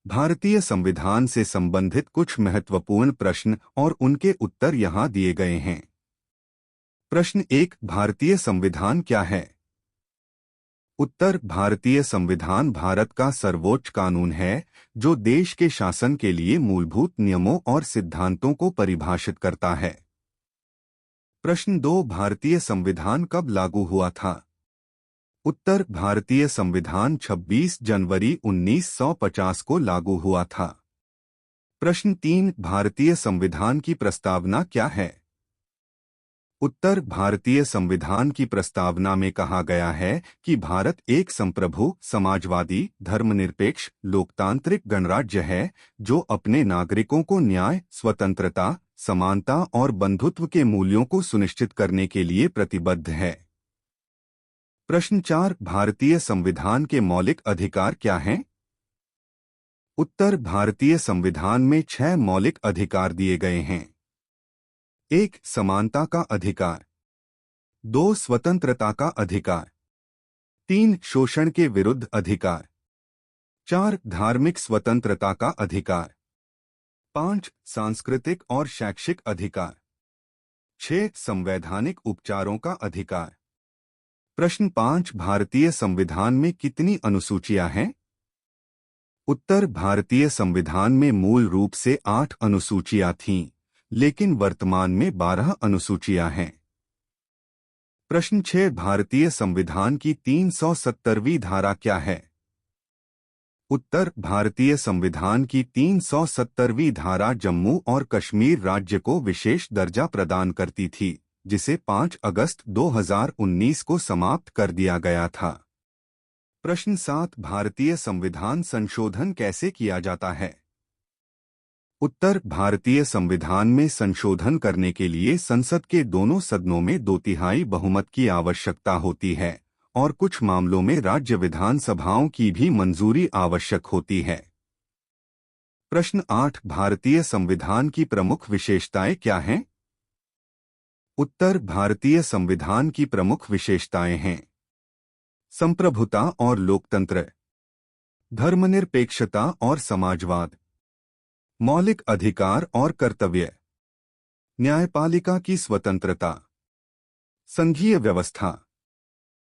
भारतीय संविधान से संबंधित कुछ महत्वपूर्ण प्रश्न और उनके उत्तर यहाँ दिए गए हैं। प्रश्न 1, भारतीय संविधान क्या है? उत्तर, भारतीय संविधान भारत का सर्वोच्च कानून है जो देश के शासन के लिए मूलभूत नियमों और सिद्धांतों को परिभाषित करता है। प्रश्न 2, भारतीय संविधान कब लागू हुआ था? उत्तर, भारतीय संविधान 26 जनवरी 1950 को लागू हुआ था। प्रश्न 3, भारतीय संविधान की प्रस्तावना क्या है? उत्तर, भारतीय संविधान की प्रस्तावना में कहा गया है कि भारत एक संप्रभु, समाजवादी, धर्मनिरपेक्ष, लोकतांत्रिक गणराज्य है जो अपने नागरिकों को न्याय, स्वतंत्रता, समानता और बंधुत्व के मूल्यों को सुनिश्चित करने के लिए प्रतिबद्ध है। प्रश्न 4, भारतीय संविधान के मौलिक अधिकार क्या हैं? उत्तर, भारतीय संविधान में 6 मौलिक अधिकार दिए गए हैं। 1, समानता का अधिकार। 2, स्वतंत्रता का अधिकार। 3, शोषण के विरुद्ध अधिकार। 4, धार्मिक स्वतंत्रता का अधिकार। 5, सांस्कृतिक और शैक्षिक अधिकार। 6, संवैधानिक उपचारों का अधिकार। प्रश्न 5, भारतीय संविधान में कितनी अनुसूचियां हैं? उत्तर, भारतीय संविधान में मूल रूप से 8 अनुसूचियां थीं, लेकिन वर्तमान में 12 अनुसूचियां हैं। प्रश्न 6, भारतीय संविधान की 370वीं धारा क्या है? उत्तर, भारतीय संविधान की 370वीं धारा जम्मू और कश्मीर राज्य को विशेष दर्जा प्रदान करती थी, जिसे 5 अगस्त 2019 को समाप्त कर दिया गया था। प्रश्न 7, भारतीय संविधान संशोधन कैसे किया जाता है? उत्तर, भारतीय संविधान में संशोधन करने के लिए संसद के दोनों सदनों में 2/3 बहुमत की आवश्यकता होती है और कुछ मामलों में राज्य विधानसभाओं की भी मंजूरी आवश्यक होती है। प्रश्न 8, भारतीय संविधान की प्रमुख विशेषताएं क्या हैं? उत्तर, भारतीय संविधान की प्रमुख विशेषताएं हैं संप्रभुता और लोकतंत्र, धर्मनिरपेक्षता और समाजवाद, मौलिक अधिकार और कर्तव्य, न्यायपालिका की स्वतंत्रता, संघीय व्यवस्था।